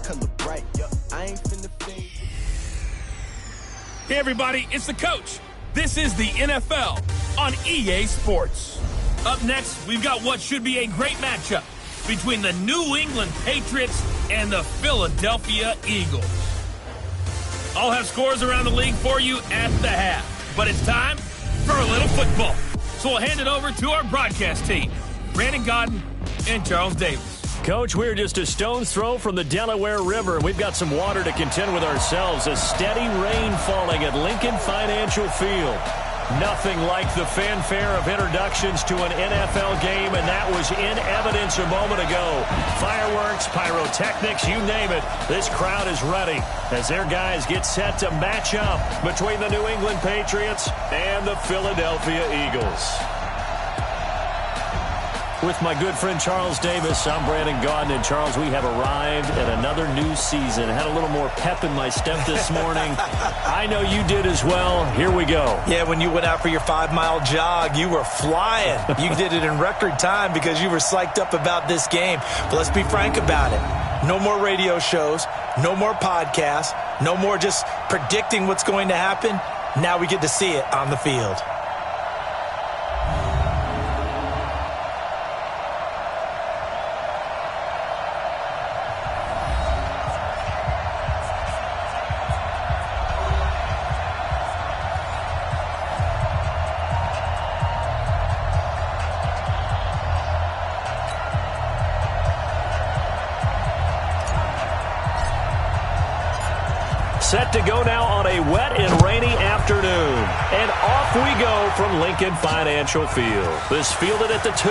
color bright. I ain't finna fade. Hey everybody, it's the coach. This is the NFL on EA Sports. Up next, we've got what should be a great matchup between the New England Patriots and the Philadelphia Eagles. I'll have scores around the league for you at the half, but it's time for a little football. So we'll hand it over to our broadcast team, Brandon Godden and Charles Davis. Coach, we're just a stone's throw from the Delaware River. We've got some water to contend with ourselves. A steady rain falling at Lincoln Financial Field. Nothing like the fanfare of introductions to an NFL game, and that was in evidence a moment ago. Fireworks, pyrotechnics, you name it. This crowd is ready as their guys get set to match up between the New England Patriots and the Philadelphia Eagles. With my good friend Charles Davis, I'm Brandon Godden. And Charles, we have arrived at another new season. Had a little more pep in my step this morning. I know you did as well. Here we go. Yeah, when you went out for your 5-mile jog, you were flying. You did it in record time because you were psyched up about this game. But let's be frank about it. No more radio shows, no more podcasts, no more just predicting what's going to happen. Now we get to see it on the field. Set to go now on a wet and rainy afternoon. And off we go from Lincoln Financial Field. This fielded at the 2.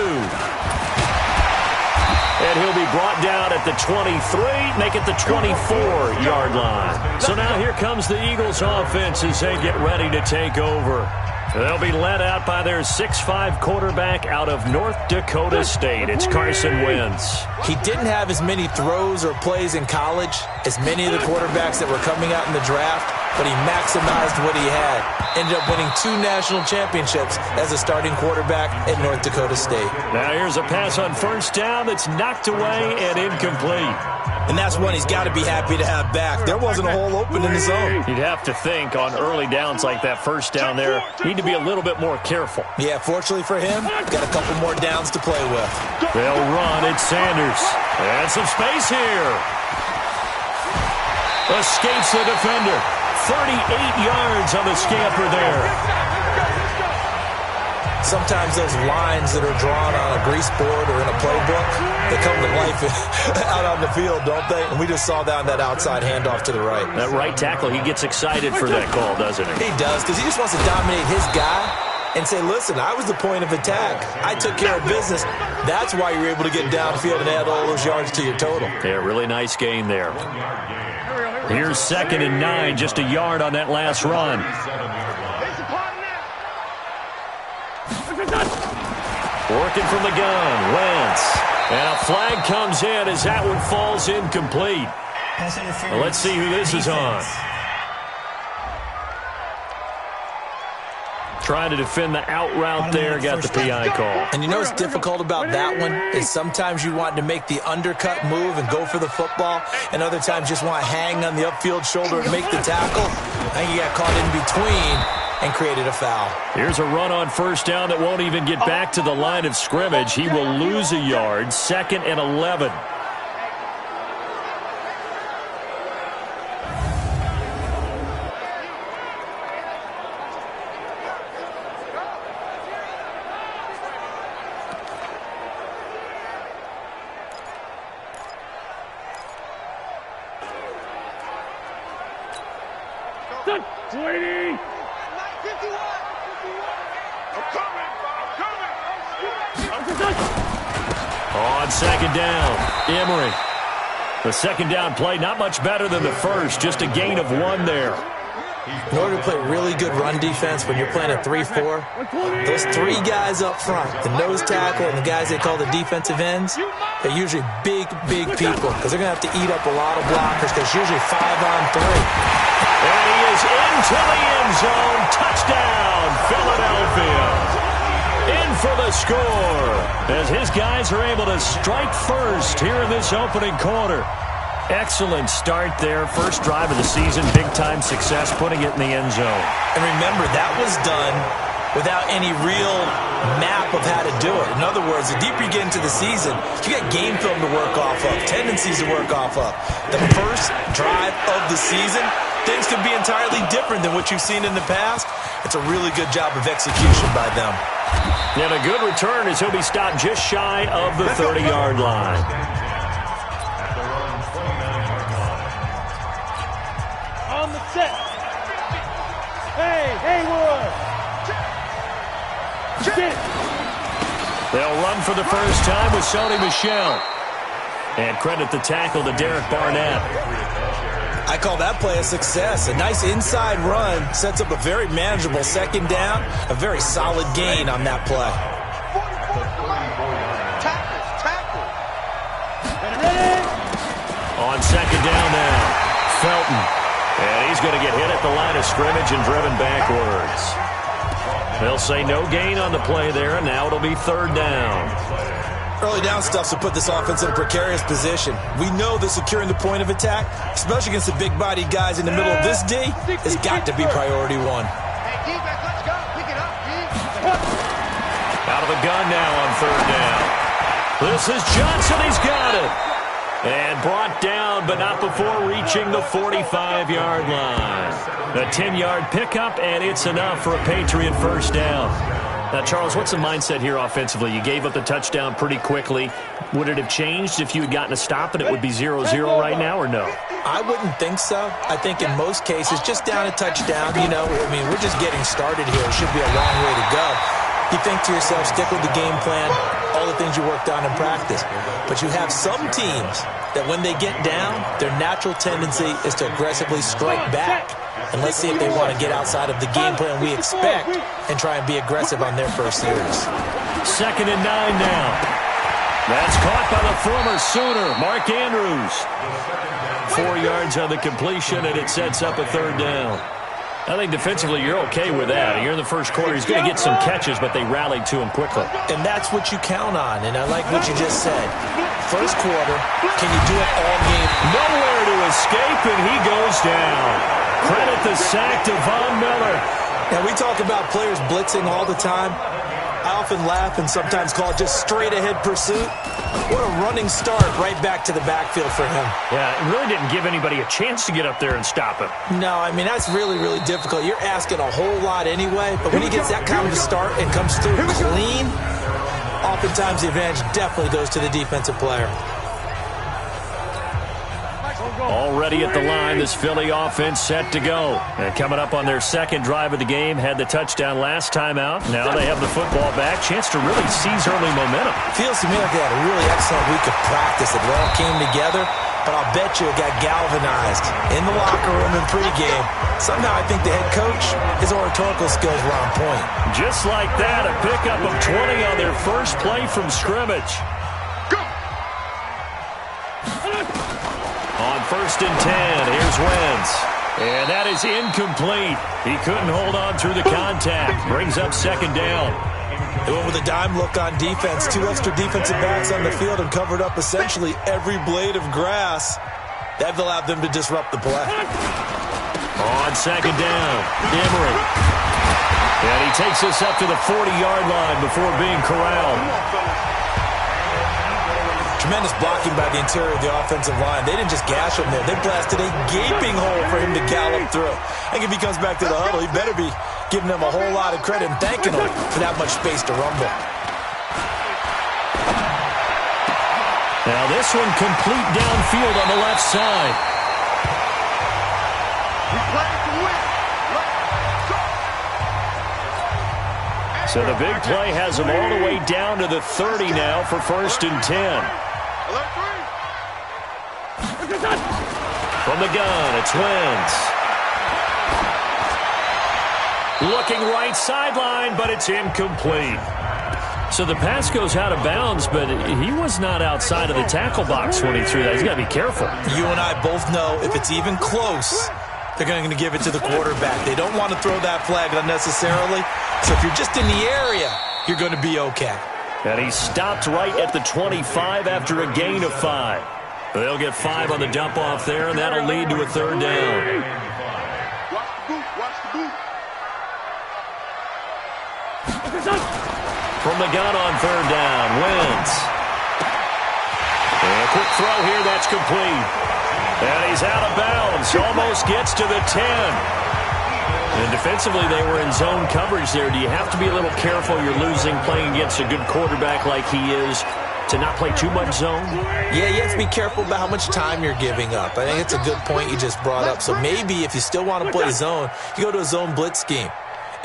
And he'll be brought down at the 23, make it the 24-yard line. So now here comes the Eagles offense as they get ready to take over. They'll be led out by their 6'5 quarterback out of North Dakota State. It's Carson Wentz. He didn't have as many throws or plays in college as many of the quarterbacks that were coming out in the draft, but he maximized what he had. Ended up winning 2 national championships as a starting quarterback at North Dakota State. Now here's a pass on first down that's knocked away and incomplete. And that's one he's got to be happy to have back. There wasn't a hole open in the zone. You'd have to think on early downs like that first down there, need to be a little bit more careful. Yeah, fortunately for him, got a couple more downs to play with. They'll run. It's Sanders. And some space here. Escapes the defender. 38 yards on the scamper there. Sometimes those lines that are drawn on a grease board or in a playbook, they come to life out on the field, don't they? And we just saw that on that outside handoff to the right. That right tackle, he gets excited for that call, doesn't he? He does, because he just wants to dominate his guy and say, listen, I was the point of attack. I took care of business. That's why you're able to get downfield and add all those yards to your total. Yeah, really nice gain there. Here's 2nd and 9, just a yard on that last run. Working from the gun, Wentz. And a flag comes in as that one falls incomplete. Well, let's see who this is on. Trying to defend the out route there, got the PI call. And you know what's difficult about that one is sometimes you want to make the undercut move and go for the football, and other times just want to hang on the upfield shoulder and make the tackle. I think you got caught in between and created a foul. Here's a run on first down that won't even get back to the line of scrimmage. He will lose a yard, 2nd and 11. On 2nd down, Emery. The 2nd down play, not much better than the first, just a gain of 1 there. In order to play really good run defense when you're playing a 3-4, those 3 guys up front, the nose tackle and the guys they call the defensive ends, they're usually big people because they're going to have to eat up a lot of blockers because it's usually 5-on-3. And he is into the end zone. Touchdown, Philadelphia. In for the score as his guys are able to strike first here in this opening quarter. Excellent start there. First drive of the season, big-time success, putting it in the end zone. And remember, that was done without any real map of how to do it. In other words, the deeper you get into the season, you got game film to work off of, tendencies to work off of. The first drive of the season, things could be entirely different than what you've seen in the past. It's a really good job of execution by them. And a good return as he'll be stopped just shy of the 30-yard line. On the set. Hey, Haywood. They'll run for the first time with Sony Michel. And credit the tackle to Derek Barnett. I call that play a success. A nice inside run sets up a very manageable second down. A very solid gain on that play. On second down now, Felton. And he's going to get hit at the line of scrimmage and driven backwards. They'll say no gain on the play there, and now it'll be third down. Early down stuff to put this offense in a precarious position. We know that securing the point of attack, especially against the big-bodied guys in the middle of this D, has got to be priority one. Out of the gun now on third down. This is Johnson. He's got it. And brought down, but not before reaching the 45-yard line. A 10-yard pickup, and it's enough for a Patriot first down. Now, Charles, what's the mindset here offensively? You gave up the touchdown pretty quickly. Would it have changed if you had gotten a stop and it would be 0-0 right now, or no? I wouldn't think so. I think in most cases, just down a touchdown, we're just getting started here. It should be a long way to go. You think to yourself, stick with the game plan, all the things you worked on in practice. But you have some teams that when they get down, their natural tendency is to aggressively strike back. And let's see if they want to get outside of the game plan we expect and try and be aggressive on their first series. 2nd and 9 now. That's caught by the former Sooner, Mark Andrews. 4 yards on the completion, and it sets up a third down. I think defensively you're okay with that. Here in the first quarter, he's going to get some catches, but they rallied to him quickly. And that's what you count on, and I like what you just said. First quarter, can you do it all game? Nowhere to escape, and he goes down. Credit the sack to Von Miller. Now, we talk about players blitzing all the time. I often laugh and sometimes call it just straight-ahead pursuit. What a running start right back to the backfield for him. Yeah, it really didn't give anybody a chance to get up there and stop him. No, that's really, really difficult. You're asking a whole lot anyway, but when he gets that kind of a start and comes through clean, oftentimes the advantage definitely goes to the defensive player. Already at the line, this Philly offense set to go. And coming up on their second drive of the game, had the touchdown last time out. Now they have the football back. Chance to really seize early momentum. Feels to me like they had a really excellent week of practice. It all came together, but I'll bet you it got galvanized in the locker room and pregame. Somehow I think the head coach, his oratorical skills were on point. Just like that, a pickup of 20 on their first play from scrimmage. On 1st and 10, here's Wentz. And that is incomplete. He couldn't hold on through the contact. Brings up second down. They went with a dime look on defense. 2 extra defensive backs on the field and covered up essentially every blade of grass. That allowed them to disrupt the play. On second down, Emery. And he takes us up to the 40-yard line before being corralled. Tremendous blocking by the interior of the offensive line. They didn't just gash him there. They blasted a gaping hole for him to gallop through. I think if he comes back to the huddle, he better be giving them a whole lot of credit and thanking them for that much space to rumble. Now this one complete downfield on the left side. So the big play has him all the way down to the 30 now for 1st and 10. From the gun, it's Wentz. Looking right sideline, but it's incomplete. So the pass goes out of bounds, but he was not outside of the tackle box when he threw that. He's got to be careful. You and I both know if it's even close, they're going to give it to the quarterback. They don't want to throw that flag unnecessarily. So if you're just in the area, you're going to be okay. And he stopped right at the 25 after a gain of 5. They'll get 5 on the dump-off there, and that'll lead to a third down. From the gun on third down, Wentz. And a quick throw here, that's complete. And he's out of bounds, almost gets to the 10. And defensively, they were in zone coverage there. Do you have to be a little careful? You're losing playing against a good quarterback like he is to not play too much zone? Yeah, you have to be careful about how much time you're giving up. I think it's a good point you just brought up. So maybe if you still want to play zone, you go to a zone blitz scheme.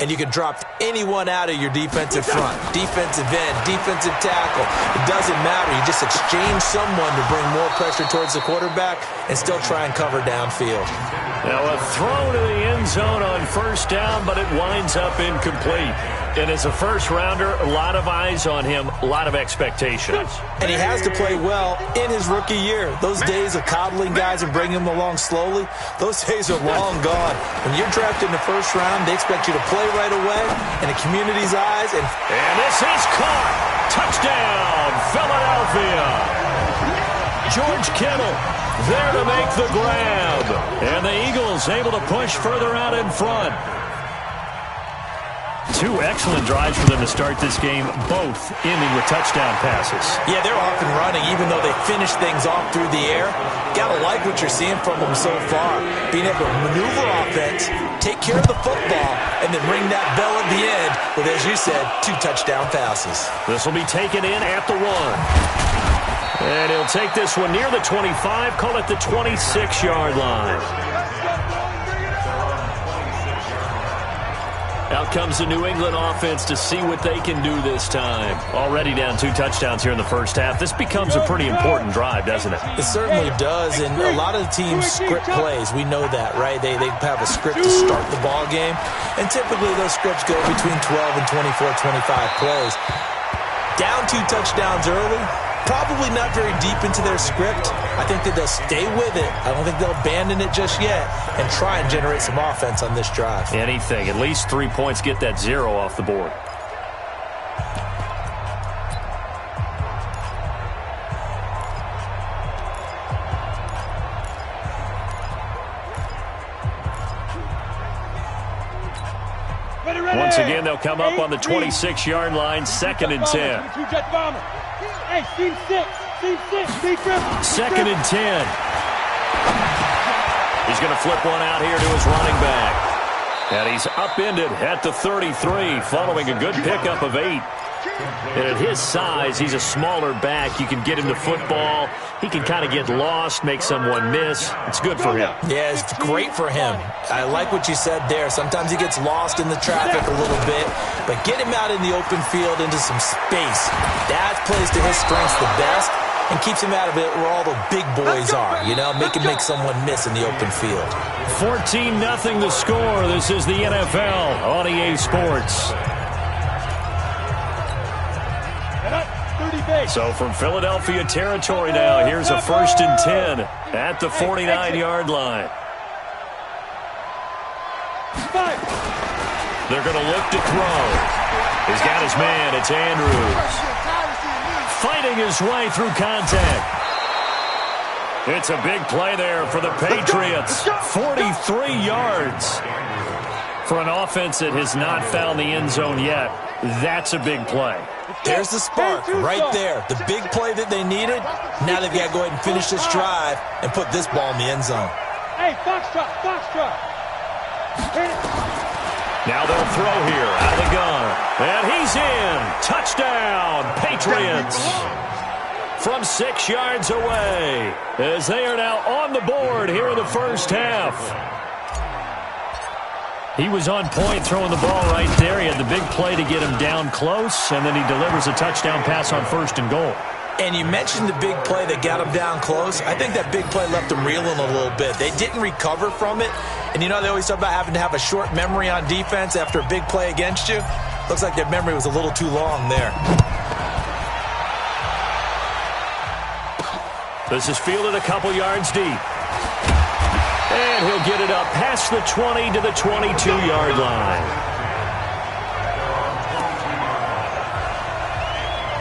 And you can drop anyone out of your defensive front, defensive end, defensive tackle. It doesn't matter. You just exchange someone to bring more pressure towards the quarterback and still try and cover downfield. Now a throw to the end zone on first down, but it winds up incomplete. And as a first-rounder, a lot of eyes on him, a lot of expectations. And he has to play well in his rookie year. Those days of coddling guys and bringing them along slowly, those days are long gone. When you're drafted in the first round, they expect you to play right away in the community's eyes. And this is caught. Touchdown, Philadelphia. George Kittle there to make the grab. And the Eagles able to push further out in front. 2 excellent drives for them to start this game, both ending with touchdown passes. Yeah, they're off and running, even though they finish things off through the air. Gotta like what you're seeing from them so far. Being able to maneuver offense, take care of the football, and then ring that bell at the end with, as you said, 2 touchdown passes. This will be taken in at the 1. And he'll take this one near the 25, call it the 26-yard line. Out comes the New England offense to see what they can do this time. Already down 2 touchdowns here in the first half. This becomes a pretty important drive, doesn't it? It certainly does, and a lot of the teams script plays. We know that, right? They have a script to start the ball game, and typically those scripts go between 12 and 24, 25 plays. Down 2 touchdowns early, probably not very deep into their script. I think that they'll stay with it. I don't think they'll abandon it just yet and try and generate some offense on this drive. Anything. At least 3 points, get that 0 off the board. Once again, they'll come up on the 26-yard line, 2nd and 10. Hey, team 6, defense. 2nd and 10. He's going to flip one out here to his running back. And he's upended at the 33, following a good pickup of 8. And at his size, he's a smaller back. You can get him the football. He can kind of get lost, make someone miss. It's good for him. Yeah, it's great for him. I like what you said there. Sometimes he gets lost in the traffic a little bit, but get him out in the open field into some space. That plays to his strengths the best and keeps him out of it where all the big boys are, you know, make someone miss in the open field. 14-0 the score. This is the NFL on EA Sports. So from Philadelphia territory now, here's a 1st and 10 at the 49-yard line. They're going to look to throw. He's got his man. It's Andrews. Fighting his way through contact. It's a big play there for the Patriots. 43 yards. For an offense that has not found the end zone yet, that's a big play. There's the spark right there. The big play that they needed. Now they've got to go ahead and finish this drive and put this ball in the end zone. Hey, foxtrot. Now they'll throw here out of the gun. And he's in. Touchdown, Patriots. From 6 yards away, as they are now on the board here in the first half. He was on point throwing the ball right there. He had the big play to get him down close, and then he delivers a touchdown pass on 1st and goal. And you mentioned the big play that got him down close. I think that big play left him reeling a little bit. They didn't recover from it. And you know they always talk about having to have a short memory on defense after a big play against you. Looks like their memory was a little too long there. This is fielded a couple yards deep. And he'll get it up past the 20 to the 22-yard line.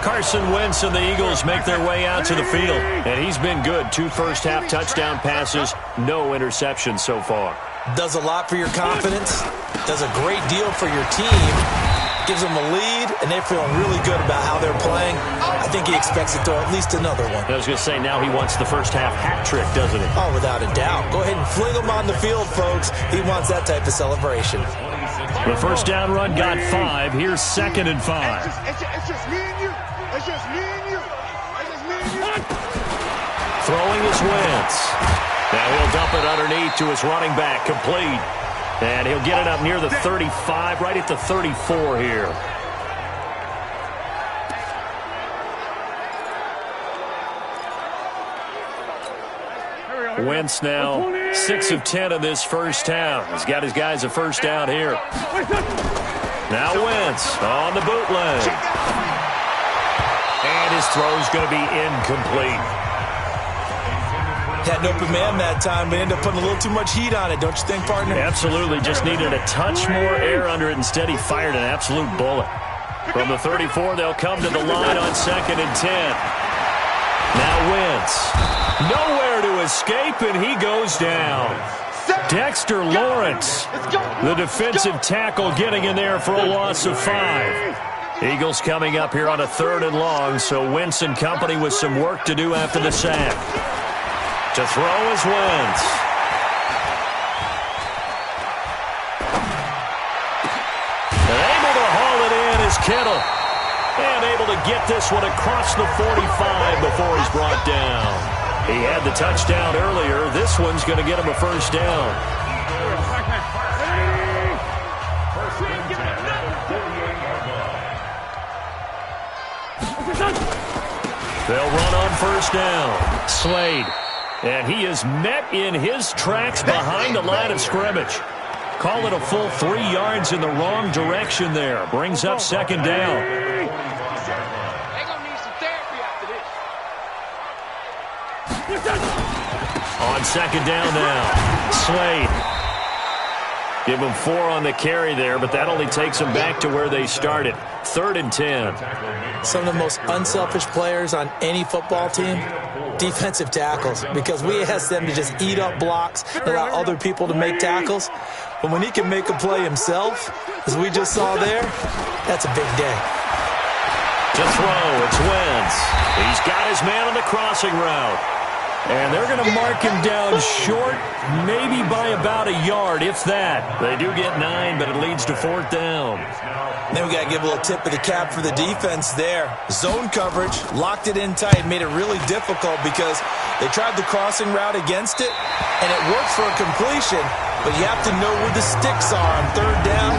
Carson Wentz and the Eagles make their way out to the field. And he's been good. 2 first-half touchdown passes, no interceptions so far. Does a lot for your confidence. Does a great deal for your team. Gives them a lead, and they're feeling really good about how they're playing. I think he expects to throw at least another one. I was going to say, now he wants the first-half hat trick, doesn't he? Oh, without a doubt. Go ahead and fling him on the field, folks. He wants that type of celebration. The first down run got 5. Here's 2nd and 5. It's just me and you. It's just me and you. It's just me and you. Throwing is Wentz. Now he'll dump it underneath to his running back, complete. And he'll get it up near the 35, right at the 34 here. Wentz now 6 of 10 in this first half. He's got his guys a first down here. Now Wentz on the bootleg. And his throw's going to be incomplete. Had an open man that time, but ended up putting a little too much heat on it, don't you think, partner? Absolutely. Just needed a touch more air under it. Instead, he fired an absolute bullet. From the 34, they'll come to the line on 2nd and 10. Now Wentz. Nowhere to escape, and he goes down. Dexter Lawrence, the defensive tackle, getting in there for a loss of 5. Eagles coming up here on a 3rd and long, so Wentz and company with some work to do after the sack. To throw is Wentz. And able to haul it in is Kittle. And able to get this one across the 45 before he's brought down. He had the touchdown earlier. This one's going to get him a first down. They'll run on first down. Slade. And he is met in his tracks behind the line of scrimmage. Call it a full 3 yards in the wrong direction there. Brings up 2nd down. They're going to need some therapy after this. On 2nd down now, Slade. Give them 4 on the carry there, but that only takes them back to where they started. 3rd and 10. Some of the most unselfish players on any football team, defensive tackles, because we ask them to just eat up blocks and allow other people to make tackles. But when he can make a play himself, as we just saw there, that's a big day. To throw, it's Wentz. He's got his man on the crossing route. And they're going to mark him down short, maybe by about a yard, if that. They do get 9, but it leads to 4th down. Then we got to give a little tip of the cap for the defense there. Zone coverage, locked it in tight, made it really difficult because they tried the crossing route against it, and it worked for a completion, but you have to know where the sticks are on 3rd down.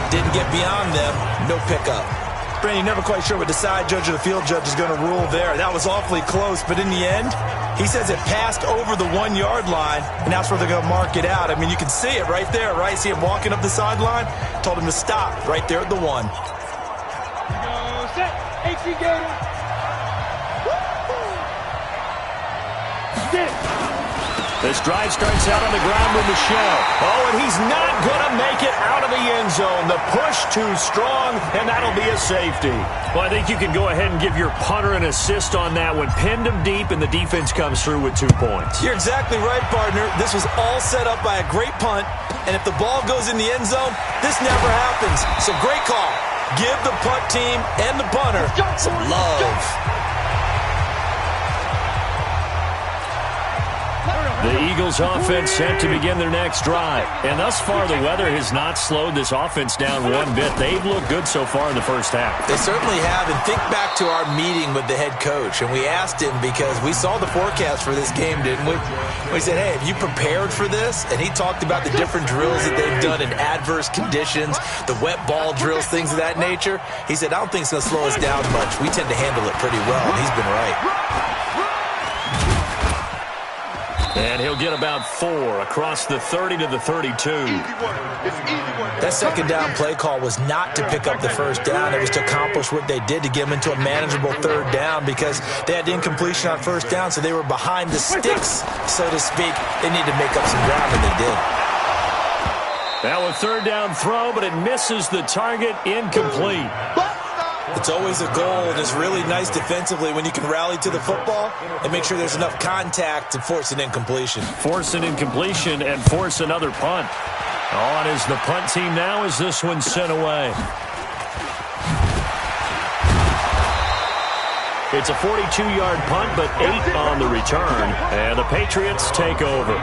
Didn't get beyond them, no pickup. Brandon, you're never quite sure what the side judge or the field judge is going to rule there. That was awfully close, but in the end, he says it passed over the 1 yard line, and that's where they're going to mark it out. I mean, you can see it right there, right? See him walking up the sideline? Told him to stop right there at the 1. Set. 18 Gator. This drive starts out on the ground with Michelle. Oh, and he's not going to make it out of the end zone. The push too strong, and that'll be a safety. Well, I think you can go ahead and give your punter an assist on that one. Pinned him deep, and the defense comes through with 2 points. You're exactly right, partner. This was all set up by a great punt, and if the ball goes in the end zone, this never happens. So great call. Give the punt team and the punter some love. The Eagles offense set to begin their next drive. And thus far, the weather has not slowed this offense down one bit. They've looked good so far in the first half. They certainly have. And think back to our meeting with the head coach. And we asked him because we saw the forecast for this game, didn't we? We said, hey, have you prepared for this? And he talked about the different drills that they've done in adverse conditions, the wet ball drills, things of that nature. He said, I don't think it's going to slow us down much. We tend to handle it pretty well. And he's been right. And he'll get about 4 across the 30 to the 32. That 2nd down play call was not to pick up the first down. It was to accomplish what they did to get them into a manageable 3rd down because they had incompletion on 1st down, so they were behind the sticks, so to speak. They needed to make up some ground, and they did. Now a 3rd down throw, but it misses the target, incomplete. It's always a goal, and it's really nice defensively when you can rally to the football and make sure there's enough contact to force an incompletion. Force an incompletion and force another punt. On is the punt team now as this one's sent away. It's a 42-yard punt, but 8 on the return, and the Patriots take over.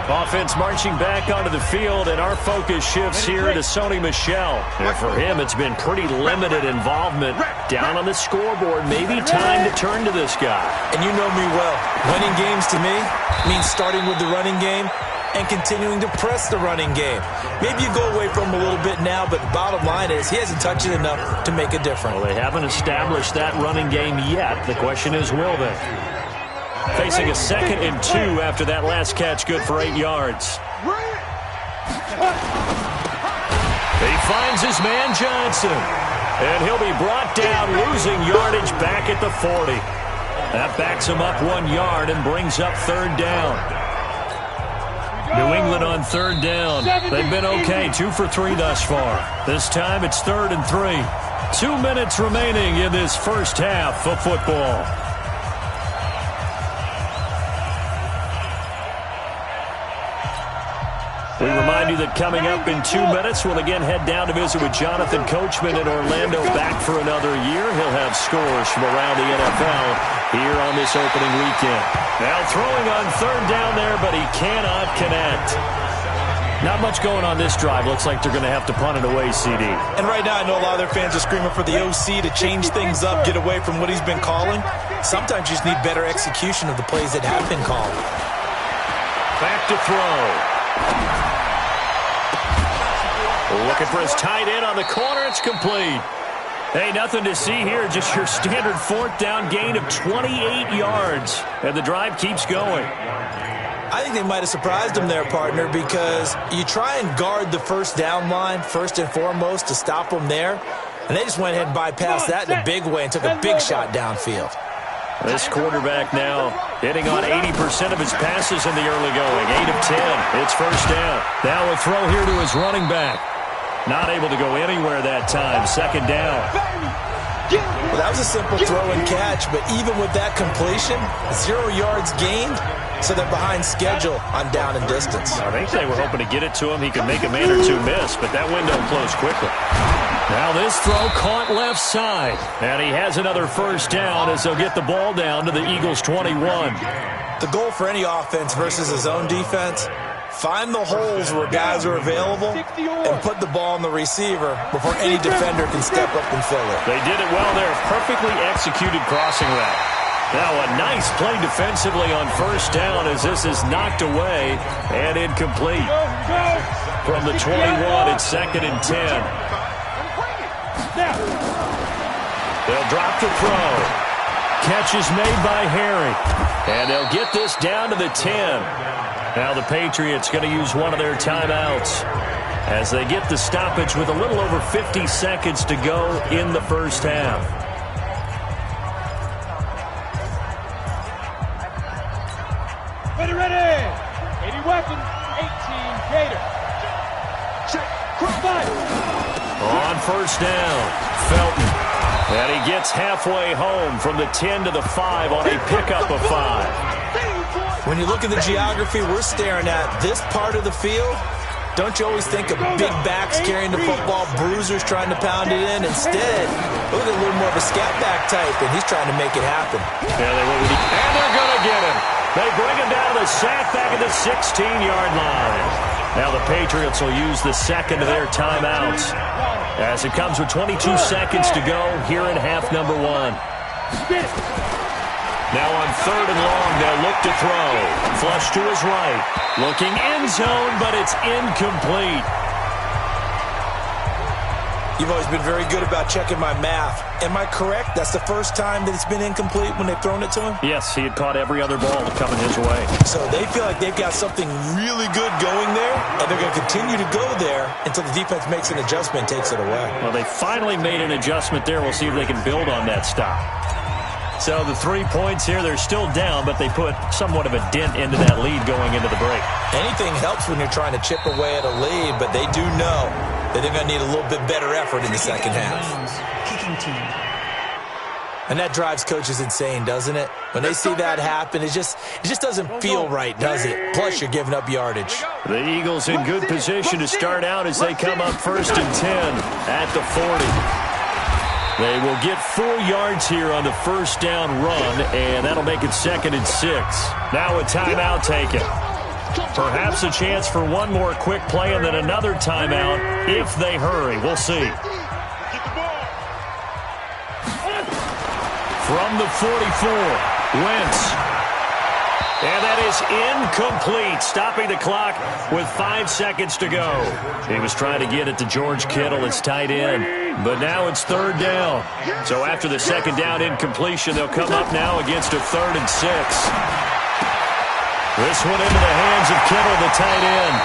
Offense marching back onto the field, and our focus shifts here to Sony Michel. And for him, it's been pretty limited involvement. Down on the scoreboard, maybe time to turn to this guy. And you know me well. Winning games to me means starting with the running game and continuing to press the running game. Maybe you go away from him a little bit now, but the bottom line is he hasn't touched it enough to make a difference. Well, they haven't established that running game yet. The question is, will they? Facing a 2nd and 2 after that last catch, good for 8 yards. He finds his man Johnson, and he'll be brought down, losing yardage back at the 40. That backs him up 1 yard and brings up 3rd down. New England on 3rd down. They've been okay, 2 for 3 thus far. This time it's 3rd and 3. 2 minutes remaining in this first half of football. We remind you that coming up in 2 minutes, we'll again head down to visit with Jonathan Coachman in Orlando, back for another year. He'll have scores from around the NFL here on this opening weekend. Now throwing on 3rd down there, but he cannot connect. Not much going on this drive. Looks like they're going to have to punt it away, CD. And right now I know a lot of their fans are screaming for the OC to change things up, get away from what he's been calling. Sometimes you just need better execution of the plays that have been called. Back to throw. Looking for his tight end on the corner. It's complete. Hey, nothing to see here. Just your standard 4th down gain of 28 yards. And the drive keeps going. I think they might have surprised him there, partner, because you try and guard the first down line first and foremost to stop them there. And they just went ahead and bypassed that in a big way and took a big shot downfield. This quarterback now hitting on 80% of his passes in the early going. 8 of 10. It's first down. Now a throw here to his running back. Not able to go anywhere that time. 2nd down. Well, that was a simple throw and catch, but even with that completion, 0 yards gained, so they're behind schedule on down and distance. I think they were hoping to get it to him. He could make a man or two miss, but that window closed quickly. Now this throw caught left side, and he has another first down as they'll get the ball down to the Eagles' 21. The goal for any offense versus his own defense, find the holes where guys are available and put the ball on the receiver before any defender can step up and fill it. They did it well there. Perfectly executed crossing route. Now a nice play defensively on first down as this is knocked away and incomplete. From the 21, it's 2nd and 10. They'll drop the throw. Catch is made by Harry. And they'll get this down to the 10. Now the Patriots going to use one of their timeouts as they get the stoppage with a little over 50 seconds to go in the first half. Ready. 80 weapons, 18 Gator. Check. On first down, Felton. And he gets halfway home from the 10 to the 5 on a pickup of 5. When you look at the geography we're staring at, this part of the field, don't you always think of big backs carrying the football, bruisers trying to pound it in? Instead, look at a little more of a scat back type, and he's trying to make it happen. Yeah, and they're going to get him. They bring him down to the sack back at the 16-yard line. Now the Patriots will use the second of their timeouts as it comes with 22 seconds to go here in half number 1. Now on 3rd and long, they'll look to throw. Flush to his right. Looking end zone, but it's incomplete. You've always been very good about checking my math. Am I correct? That's the first time that it's been incomplete when they've thrown it to him? Yes, he had caught every other ball coming his way. So they feel like they've got something really good going there, and they're going to continue to go there until the defense makes an adjustment and takes it away. Well, they finally made an adjustment there. We'll see if they can build on that stop. So the 3 points here, they're still down, but they put somewhat of a dent into that lead going into the break. Anything helps when you're trying to chip away at a lead, but they do know that they're going to need a little bit better effort in the second half. attacking team. And that drives coaches insane, doesn't it? When they see that happen, it just doesn't feel right, does it? Plus, you're giving up yardage. The Eagles in good position to start out as they come up 1st and 10 at the 40. They will get 4 yards here on the first down run, and that'll make it 2nd and 6. Now a timeout taken. Perhaps a chance for one more quick play and then another timeout if they hurry. We'll see. From the 44, Wentz. And that is incomplete, stopping the clock with 5 seconds to go. He was trying to get it to George Kittle, his tight end, but now it's 3rd down. So after the 2nd down incompletion, they'll come up now against a 3rd and 6. This one into the hands of Kittle, the tight end.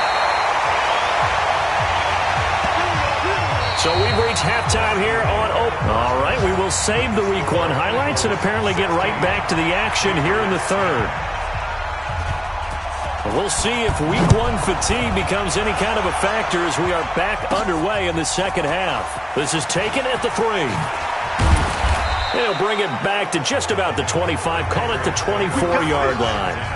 So we've reached halftime here on Open. All right, we will save the Week 1 highlights and apparently get right back to the action here in the 3rd. We'll see if Week 1 fatigue becomes any kind of a factor as we are back underway in the 2nd half. This is taken at the 3. They'll bring it back to just about the 25, call it the 24-yard line.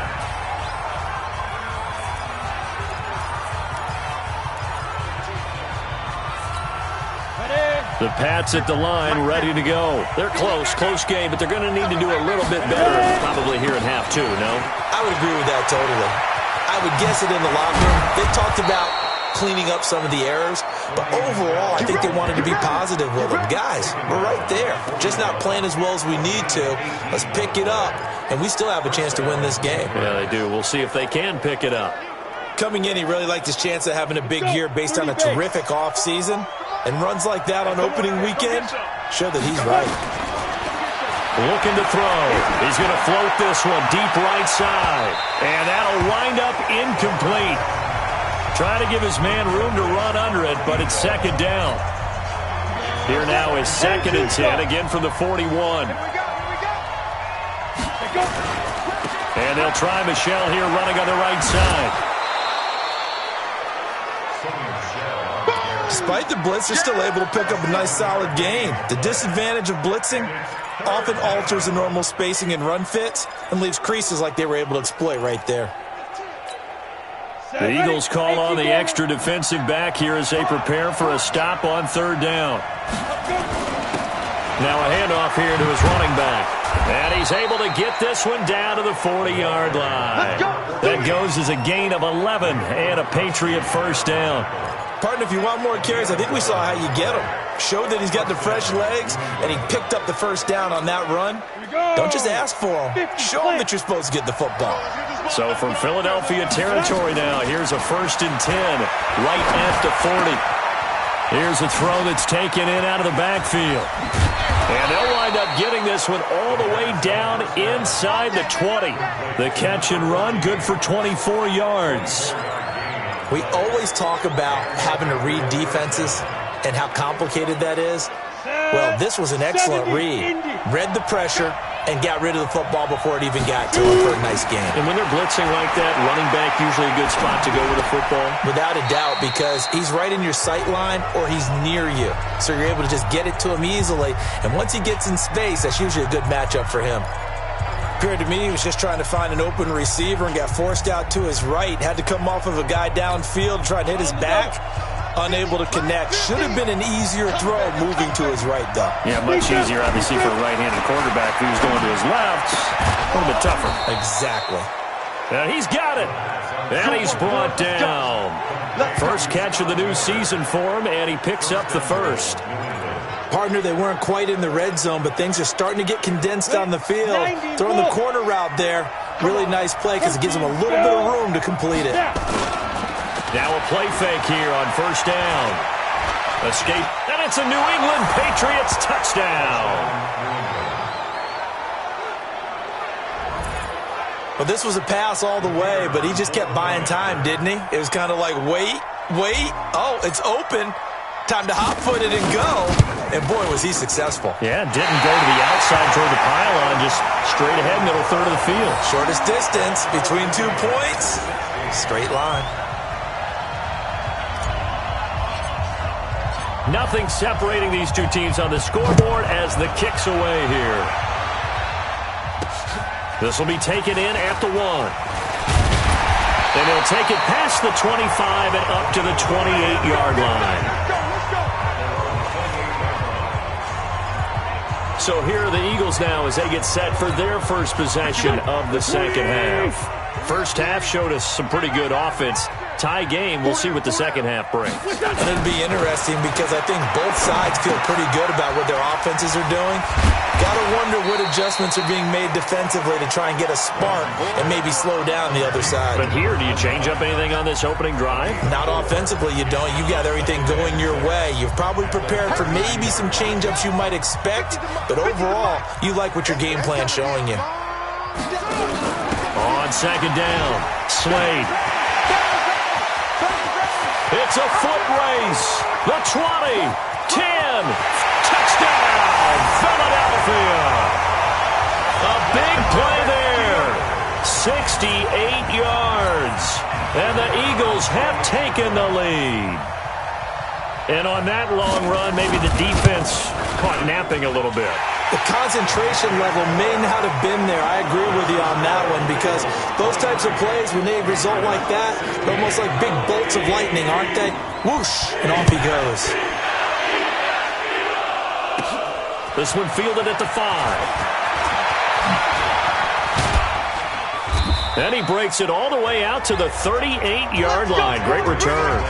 The Pats at the line, ready to go. They're close game, but they're going to need to do a little bit better probably here in half 2, no? I would agree with that totally. I would guess it in the locker room. They talked about cleaning up some of the errors, but overall, I think they wanted to be positive with them. Guys, we're right there. Just not playing as well as we need to. Let's pick it up, and we still have a chance to win this game. Yeah, they do. We'll see if they can pick it up. Coming in, he really liked his chance of having a big year based on a terrific offseason. And runs like that on opening weekend show that he's right. Looking to throw. He's going to float this one deep right side. And that'll wind up incomplete. Trying to give his man room to run under it, but it's 2nd down. Here now is 2nd and 10, again from the 41. And they'll try Michel here running on the right side. Despite the blitz, they're still able to pick up a nice solid gain. The disadvantage of blitzing often alters the normal spacing and run fits and leaves creases like they were able to exploit right there. The Eagles call on the extra defensive back here as they prepare for a stop on 3rd down. Now a handoff here to his running back. And he's able to get this one down to the 40-yard line. That goes as a gain of 11 and a Patriot first down. Partner, if you want more carries, I think we saw how you get him. Showed that he's got the fresh legs, and he picked up the first down on that run. Don't just ask for him. Show him that you're supposed to get the football. So from Philadelphia territory now, here's a 1st and 10 right at the 40. Here's a throw that's taken in out of the backfield. And they'll wind up getting this one all the way down inside the 20. The catch and run, good for 24 yards. We always talk about having to read defenses and how complicated that is. Well, this was an excellent read. Read the pressure and got rid of the football before it even got to him for a nice game. And when they're blitzing like that, running back usually a good spot to go with the football? Without a doubt, because he's right in your sight line or he's near you. So you're able to just get it to him easily. And once he gets in space, that's usually a good matchup for him. Appeared to me he was just trying to find an open receiver and got forced out to his right. Had to come off of a guy downfield, try to hit his back. Unable to connect. Should have been an easier throw moving to his right, though. Yeah, much easier, obviously, for a right-handed quarterback who's going to his left. A little bit tougher. Exactly. And he's got it. And he's brought down. First catch of the new season for him, and he picks up the first. Partner, they weren't quite in the red zone, but things are starting to get condensed on the field. Throwing the corner route there. Really nice play because it gives them a little bit of room to complete it. Now a play fake here on 1st down. Escape, and it's a New England Patriots touchdown. Well, this was a pass all the way, but he just kept buying time, didn't he? It was kind of like, wait. Oh, it's open. Time to hot-foot it and go. And, boy, was he successful. Yeah, didn't go to the outside toward the pylon, just straight ahead, middle third of the field. Shortest distance between 2 points. Straight line. Nothing separating these two teams on the scoreboard as the kick's away here. This will be taken in at the 1. And he'll take it past the 25 and up to the 28-yard line. So here are the Eagles now as they get set for their first possession of the second half. First half showed us some pretty good offense. Tie game, we'll see what the second half brings. And it'll be interesting because I think both sides feel pretty good about what their offenses are doing. Got to wonder what adjustments are being made defensively to try and get a spark and maybe slow down the other side. But here, do you change up anything on this opening drive? Not offensively, you don't. You got everything going your way. You've probably prepared for maybe some change-ups you might expect, but overall, you like what your game plan's showing you. On second down, Slade. It's a foot race. The 20, 10, touchdown, Philadelphia. A big play there. 68 yards. And the Eagles have taken the lead. And on that long run, maybe the defense caught napping a little bit. The concentration level may not have been there. I agree with you on that one because those types of plays, when they result like that, they're almost like big bolts of lightning, aren't they? Whoosh, and off he goes. This one fielded at the 5. And he breaks it all the way out to the 38-yard line. Great return.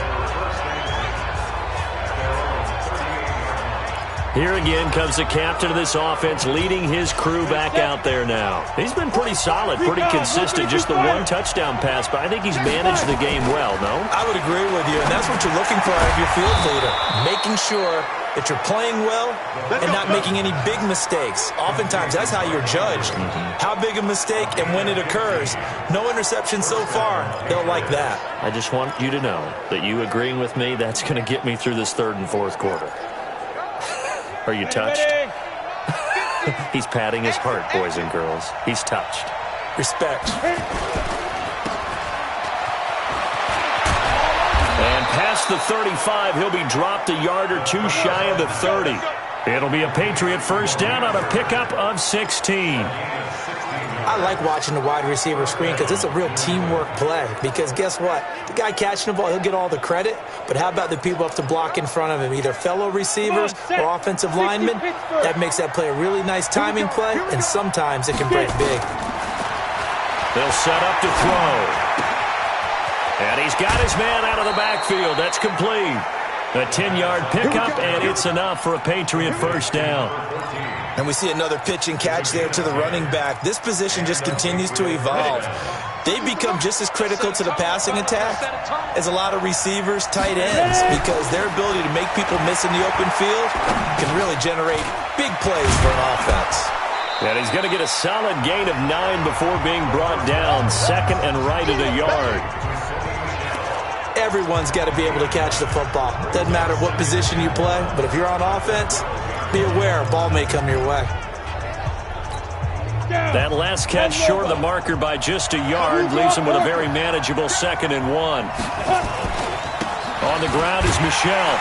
Here again comes the captain of this offense leading his crew back out there now. He's been pretty solid, pretty consistent. Just the one touchdown pass, but I think he's managed the game well, no? I would agree with you, and that's what you're looking for out of your field leader. Making sure that you're playing well and not making any big mistakes. Oftentimes, that's how you're judged. How big a mistake and when it occurs. No interception so far. They'll like that. I just want you to know that you agreeing with me, that's going to get me through this third and fourth quarter. Are you touched? He's patting his heart, boys and girls. He's touched. Respect. And past the 35, he'll be dropped a yard or two shy of the 30. It'll be a Patriot first down on a pickup of 16. I like watching the wide receiver screen because it's a real teamwork play. Because guess what? The guy catching the ball, he'll get all the credit. But how about the people up to block in front of him? Either fellow receivers or offensive linemen. That makes that play a really nice timing play, and sometimes it can break big. They'll set up to throw. And he's got his man out of the backfield. That's complete. A 10-yard pickup, and it's enough for a Patriot first down. And we see another pitch and catch there to the running back. This position just continues to evolve. They've become just as critical to the passing attack as a lot of receivers, tight ends, because their ability to make people miss in the open field can really generate big plays for an offense. And he's going to get a solid gain of 9 before being brought down. Second and right at a yard. Everyone's got to be able to catch the football. Doesn't matter what position you play, but if you're on offense, be aware a ball may come your way. That last catch short of the marker by just a yard leaves him with a very manageable 2nd and 1. On the ground is Michel.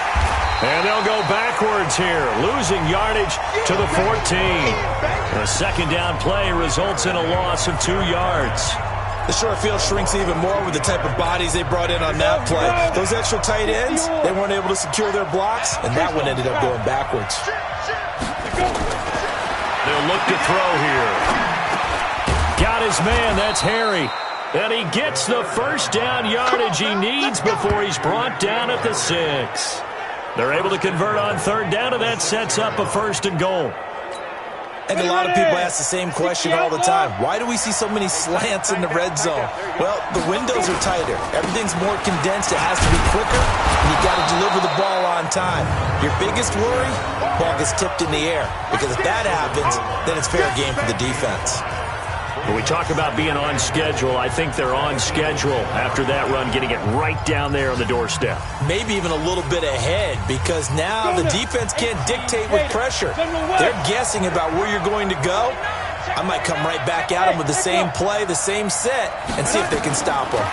And they'll go backwards here, losing yardage to the 14. A second down play results in a loss of 2 yards. The short field shrinks even more with the type of bodies they brought in on that play. Those extra tight ends, they weren't able to secure their blocks, and that one ended up going backwards. They'll look to throw here. Got his man, that's Harry. And he gets the first down yardage he needs before he's brought down at the 6. They're able to convert on third down, and that sets up a 1st and goal. And a lot of people ask the same question all the time. Why do we see so many slants in the red zone? Well, the windows are tighter. Everything's more condensed. It has to be quicker, and you got to deliver the ball on time. Your biggest worry, ball gets tipped in the air. Because if that happens, then it's fair game for the defense. When we talk about being on schedule, I think they're on schedule after that run, getting it right down there on the doorstep. Maybe even a little bit ahead, because now the defense can't dictate with pressure. They're guessing about where you're going to go. I might come right back at them with the same play, the same set, and see if they can stop them.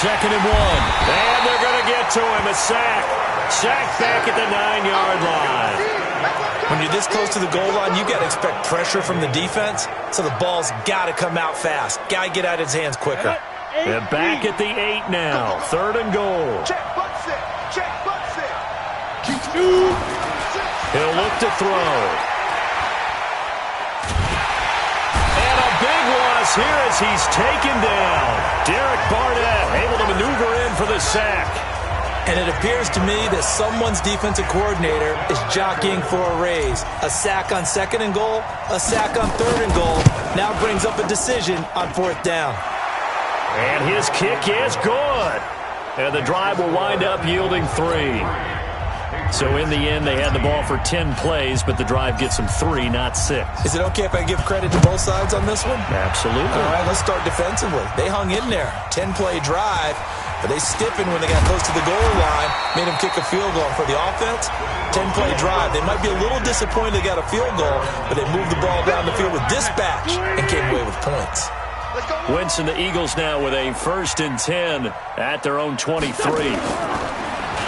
2nd and 1. And they're going to get to him. A sack. Sack back at the 9-yard line. When you're this close to the goal line, you got to expect pressure from the defense, so the ball's got to come out fast. Got to get out of his hands quicker. And back at the 8 now. 3rd and goal. Check, butt set. Check, butt set. He'll look to throw. And a big loss here as he's taken down. Derek Barnett able to maneuver in for the sack. And it appears to me that someone's defensive coordinator is jockeying for a raise. A sack on 2nd and goal, a sack on 3rd and goal. Now brings up a decision on 4th down. And his kick is good. And the drive will wind up yielding 3. So in the end, they had the ball for 10 plays, but the drive gets them 3, not 6. Is it okay if I give credit to both sides on this one? Absolutely. All right, let's start defensively. They hung in there. 10-play drive, but they stiffened when they got close to the goal line, made them kick a field goal. For the offense, 10-play drive. They might be a little disappointed they got a field goal, but they moved the ball down the field with dispatch and came away with points. Wentz and the Eagles now with a 1st and 10 at their own 23.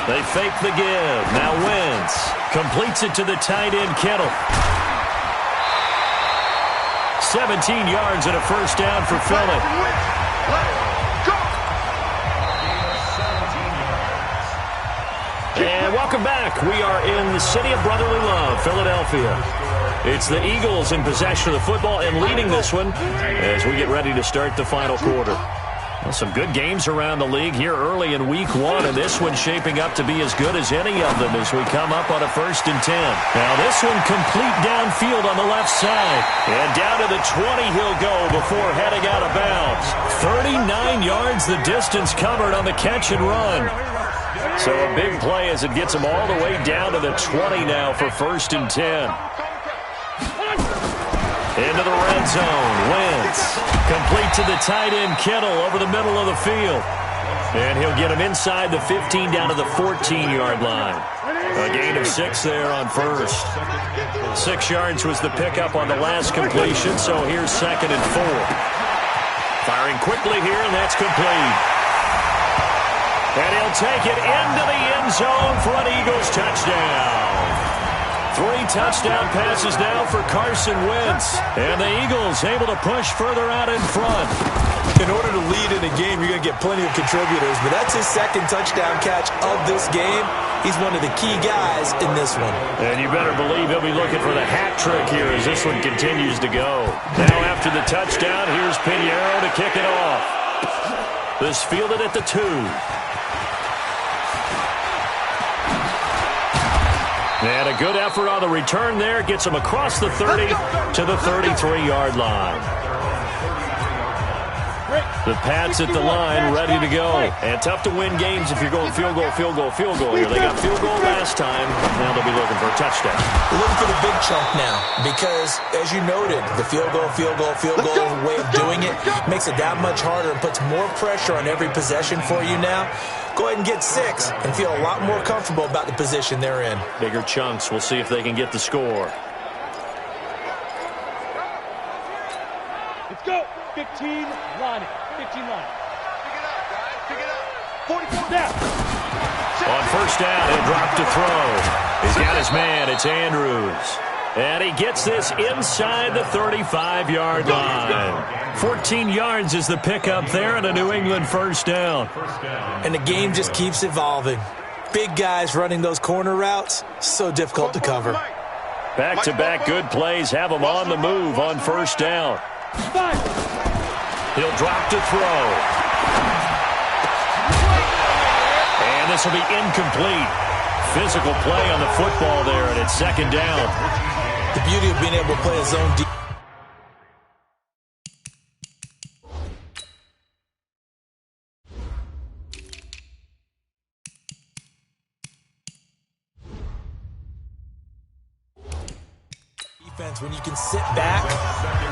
They fake the give. Now Wentz completes it to the tight end Kittle. 17 yards and a 1st down for Philly. And welcome back. We are in the city of brotherly love, Philadelphia. It's the Eagles in possession of the football and leading this one as we get ready to start the final quarter. Well, some good games around the league here early in week 1, and this one's shaping up to be as good as any of them as we come up on a 1st and 10. Now this one complete downfield on the left side. And down to the 20 he'll go before heading out of bounds. 39 yards the distance covered on the catch and run. So a big play as it gets him all the way down to the 20 now for 1st and 10. Into the red zone. Wentz complete to the tight end Kittle over the middle of the field. And he'll get him inside the 15 down to the 14-yard line. A gain of 6 there on 1st. 6 yards was the pickup on the last completion, so here's 2nd and 4. Firing quickly here, and that's complete. And he'll take it into the end zone for an Eagles touchdown. 3 touchdown passes now for Carson Wentz. And the Eagles able to push further out in front. In order to lead in a game, you're going to get plenty of contributors, but that's his 2nd touchdown catch of this game. He's one of the key guys in this one. And you better believe he'll be looking for the hat trick here as this one continues to go. Now after the touchdown, here's Pinheiro to kick it off. This fielded at the 2. And a good effort on the return there. Gets him across the 30 to the 33-yard line. The Pats at the line, ready to go. And tough to win games if you're going field goal, field goal, field goal here. They got field goal last time. Now they'll be looking for a touchdown. We're looking for the big chunk now because, as you noted, the field goal way of doing it makes it that much harder and puts more pressure on every possession for you now. Go ahead and get 6 and feel a lot more comfortable about the position they're in. Bigger chunks. We'll see if they can get the score. Let's go. 15 line. 15 line. Pick it up, guys. 44 down. On 1st down, he'll drop to throw. He's got his man. It's Andrews. And he gets this inside the 35-yard line. 14 yards is the pickup there and a New England 1st down. And the game just keeps evolving. Big guys running those corner routes, so difficult to cover. Back-to-back good plays have him on the move on 1st down. He'll drop to throw. And this will be incomplete. Physical play on the football there, and it's 2nd down. The beauty of being able to play a zone defense. When you can sit back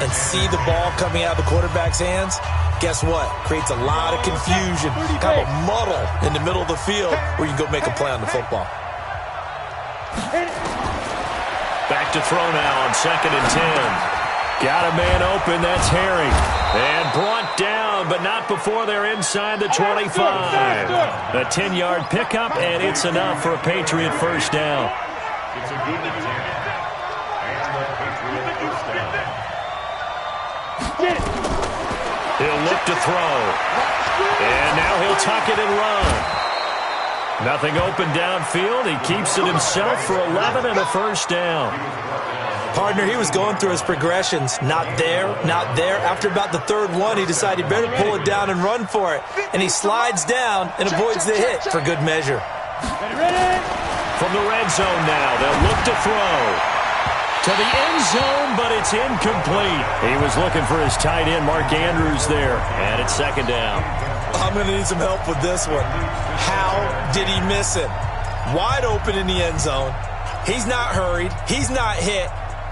and see the ball coming out of the quarterback's hands, guess what? Creates a lot of confusion, kind of a muddle in the middle of the field where you can go make a play on the football. Back to throw now on 2nd and 10. Got a man open. That's Harry. And brought down, but not before they're inside the 25. A 10-yard pickup, and it's enough for a Patriot first down. He'll look to throw. And now he'll tuck it and run. Nothing open downfield. He keeps it himself for 11 and a first down. Partner, he was going through his progressions. Not there, not there. After about the third one, he decided he better pull it down and run for it. And he slides down and avoids the hit for good measure. From the red zone now, they'll look to throw. To the end zone, but it's incomplete. He was looking for his tight end, Mark Andrews, there. And it's second down. I'm going to need some help with this one. How did he miss it? Wide open in the end zone. He's not hurried. He's not hit.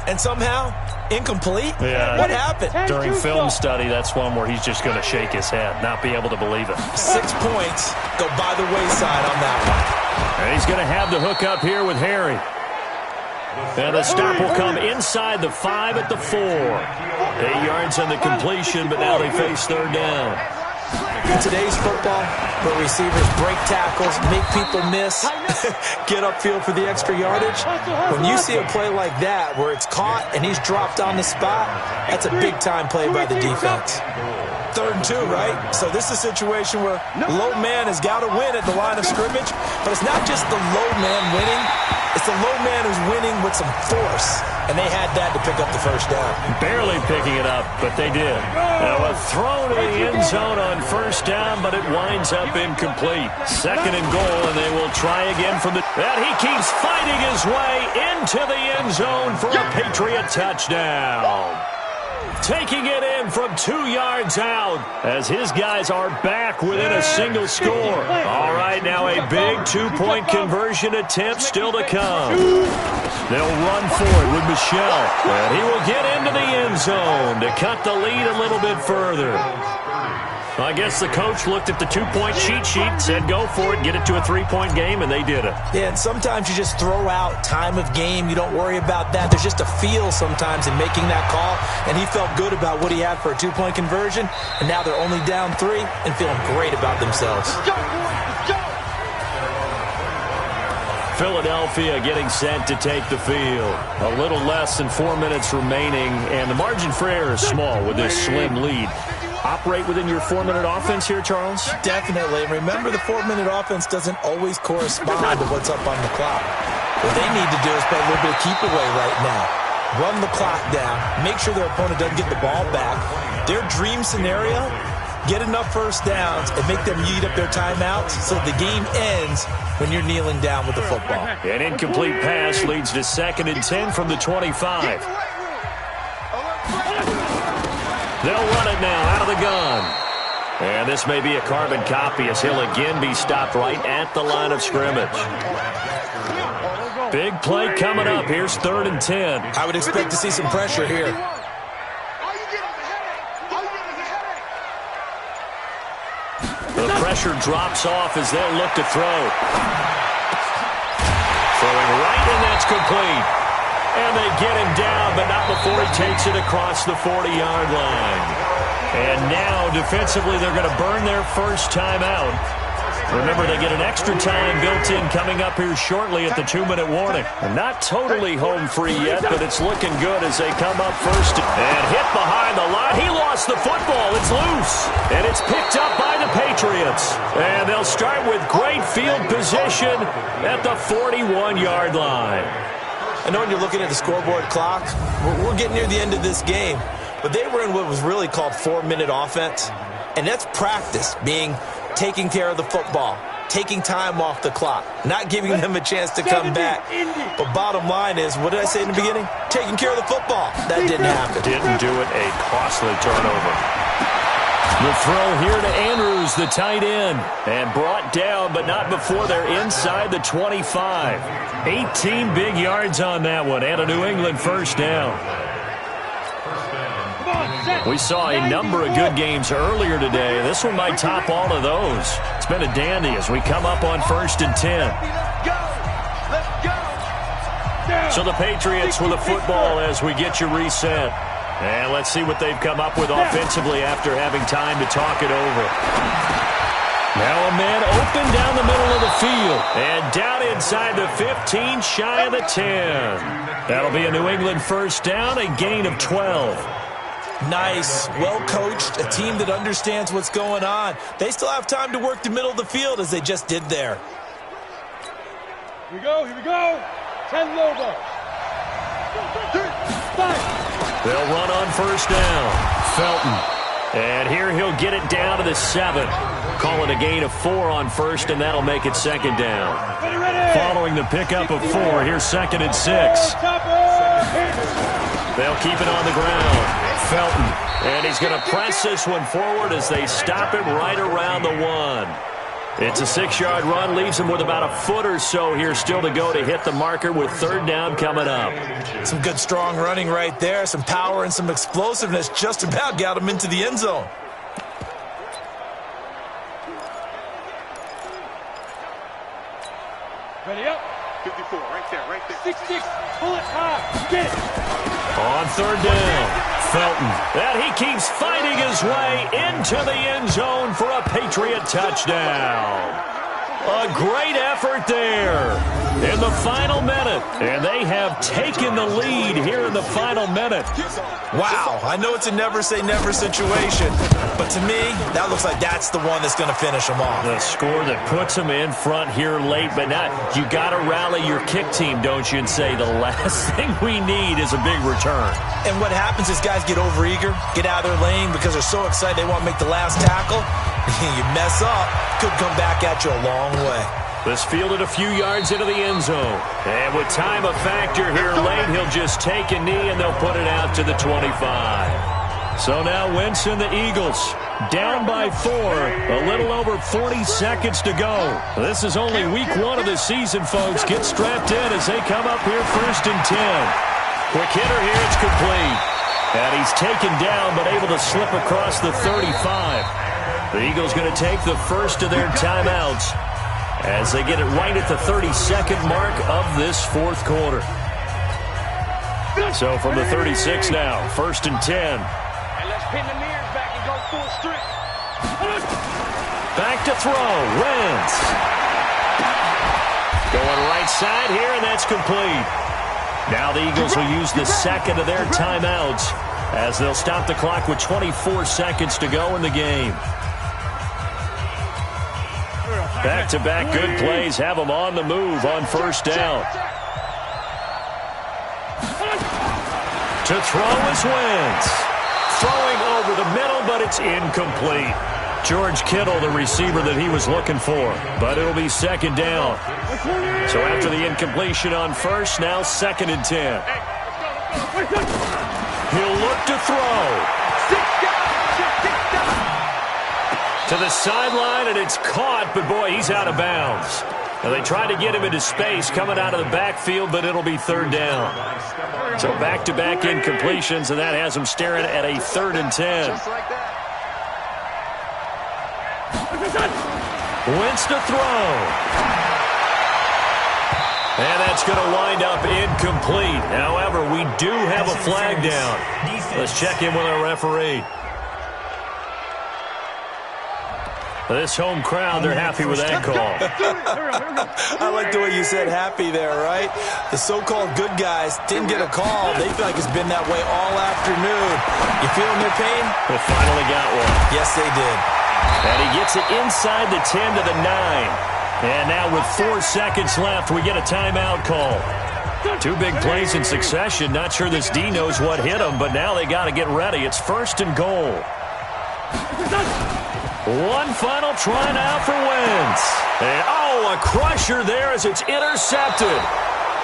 And somehow, incomplete? Yeah. What happened? During film study, that's one where he's just going to shake his head, not be able to believe it. 6 points go by the wayside on that one. And he's going to have the hook up here with Harry. And the stop will come inside the 5 at the 4. 8 yards on the completion, but now they face third down. In today's football, where receivers break tackles, make people miss, get upfield for the extra yardage, when you see a play like that where it's caught and he's dropped on the spot, that's a big-time play by the defense. 3rd and 2, right? So this is a situation where low man has got to win at the line of scrimmage, but it's not just the low man winning. It's the low man who's winning with some force, and they had that to pick up the first down. Barely picking it up, but they did. Now a throw to the end zone on first down, but it winds up incomplete. 2nd and goal, and they will try again from the... And he keeps fighting his way into the end zone for a Patriot touchdown. Taking it in from 2 yards out as his guys are back within a single score. All right, now a big 2-point conversion attempt still to come. They'll run for it with Michel, and he will get into the end zone to cut the lead a little bit further. I guess the coach looked at the 2-point cheat sheet, said go for it, get it to a 3-point game, and they did it. Yeah, and sometimes you just throw out time of game. You don't worry about that. There's just a feel sometimes in making that call, and he felt good about what he had for a 2-point conversion, and now they're only down 3 and feeling great about themselves. Philadelphia getting set to take the field. A little less than 4 minutes remaining, and the margin for error is small with this slim lead. Operate within your 4-minute offense here, Charles? Definitely. Remember, the 4-minute offense doesn't always correspond to what's up on the clock. What they need to do is play a little bit of keep away right now. Run the clock down. Make sure their opponent doesn't get the ball back. Their dream scenario, get enough first downs and make them eat up their timeouts so the game ends when you're kneeling down with the football. An incomplete pass leads to 2nd and 10 from the 25. They'll run it now out of the gun. And this may be a carbon copy as he'll again be stopped right at the line of scrimmage. Big play coming up. Here's 3rd and 10. I would expect to see some pressure here. The pressure drops off as they'll look to throw. Throwing right, and that's complete. And they get him down, but not before he takes it across the 40-yard line. And now, defensively, they're going to burn their first time out. Remember, they get an extra time built in coming up here shortly at the 2-minute warning. And not totally home free yet, but it's looking good as they come up first. And hit behind the line. He lost the football. It's loose. And it's picked up by the Patriots. And they'll start with great field position at the 41-yard line. I know when you're looking at the scoreboard clock, we're getting near the end of this game, but they were in what was really called 4-minute offense, and that's practice, being taking care of the football, taking time off the clock, not giving them a chance to come back. But bottom line is, what did I say in the beginning? Taking care of the football. That didn't happen. Didn't do it. A costly turnover. The throw here to Andrews, the tight end, and brought down, but not before they're inside the 25. 18 big yards on that one, and a New England first down. We saw a number of good games earlier today. This one might top all of those. It's been a dandy as we come up on 1st and 10. So the Patriots with the football as we get you reset. And let's see what they've come up with offensively after having time to talk it over. Now a man open down the middle of the field. And down inside the 15, shy of the 10. That'll be a New England first down, a gain of 12. Nice, well-coached, a team that understands what's going on. They still have time to work the middle of the field as they just did there. Here we go. 10 Lobos. 5. They'll run on first down. Felton. And here he'll get it down to the 7. Call it a gain of 4 on first, and that'll make it second down. Ready. Following the pickup of 4, here's second and 6. They'll keep it on the ground. Felton. And he's going to press this one forward as they stop him right around the 1. It's a 6-yard run, leaves him with about a foot or so here still to go to hit the marker with third down coming up. Some good strong running right there, some power and some explosiveness just about got him into the end zone. Ready up. 54, right there. 6-6. Pull it high. Get it. On third down, Felton. And he keeps fighting his way into the end zone for a Patriot touchdown. A great effort there in the final minute. And they have taken the lead here in the final minute. Wow, I know it's a never-say-never situation, but to me, that looks like that's the one that's going to finish them off. The score that puts them in front here late, but not. You got to rally your kick team, don't you, and say the last thing we need is a big return. And what happens is guys get overeager, get out of their lane because they're so excited they want to make the last tackle. You mess up, could come back at you a long way. This fielded a few yards into the end zone. And with time a factor here late, he'll just take a knee and they'll put it out to the 25. So now Wentz and the Eagles down by 4. A little over 40 seconds to go. This is only week 1 of the season, folks. Get strapped in as they come up here first and 10. Quick hitter here, it's complete. And he's taken down but able to slip across the 35. The Eagles going to take the first of their timeouts as they get it right at the 32nd mark of this fourth quarter. So from the 36 now, first and 10. And let's pin the mirrors back and go full strip. Back to throw, Wentz. Going right side here, and that's complete. Now the Eagles will use the second of their timeouts as they'll stop the clock with 24 seconds to go in the game. Back-to-back good plays have them on the move on first down. To throw is Wentz. Throwing over the middle, but it's incomplete. George Kittle, the receiver that he was looking for. But it'll be second down. So after the incompletion on first, now second and 10. He'll look to throw. To the sideline, and it's caught, but boy, he's out of bounds. Now they tried to get him into space coming out of the backfield, but it'll be third down. So back-to-back incompletions, and that has him staring at a third and 10. Wentz to throw. And that's going to wind up incomplete. However, we do have a flag down. Let's check in with our referee. This home crowd, they're happy with that call. I like the way you said happy there, right? The so-called good guys didn't get a call. They feel like it's been that way all afternoon. You feeling their pain? They finally got one. Yes, they did. And he gets it inside the 10 to the 9. And now with 4 seconds left, we get a timeout call. 2 big plays in succession. Not sure this D knows what hit him, but now they got to get ready. It's first and goal. One final try now for Wentz. And, a crusher there as it's intercepted.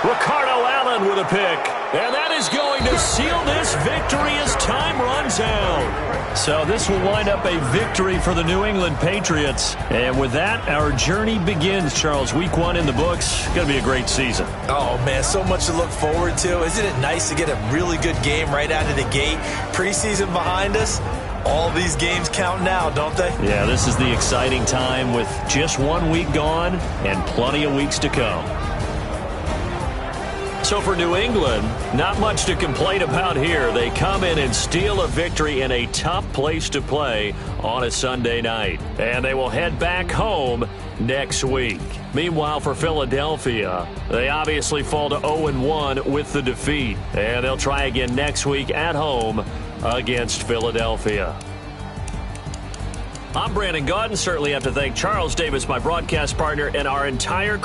Ricardo Allen with a pick. And that is going to seal this victory as time runs out. So this will wind up a victory for the New England Patriots. And with that, our journey begins, Charles. Week 1 in the books. Going to be a great season. Oh, man, so much to look forward to. Isn't it nice to get a really good game right out of the gate? Preseason behind us. All these games count now, don't they? Yeah, this is the exciting time with just 1 week gone and plenty of weeks to come. So for New England, not much to complain about here. They come in and steal a victory in a tough place to play on a Sunday night. And they will head back home next week. Meanwhile, for Philadelphia, they obviously fall to 0-1 with the defeat. And they'll try again next week at home against Philadelphia. I'm Brandon Gaudin. Certainly have to thank Charles Davis, my broadcast partner, and our entire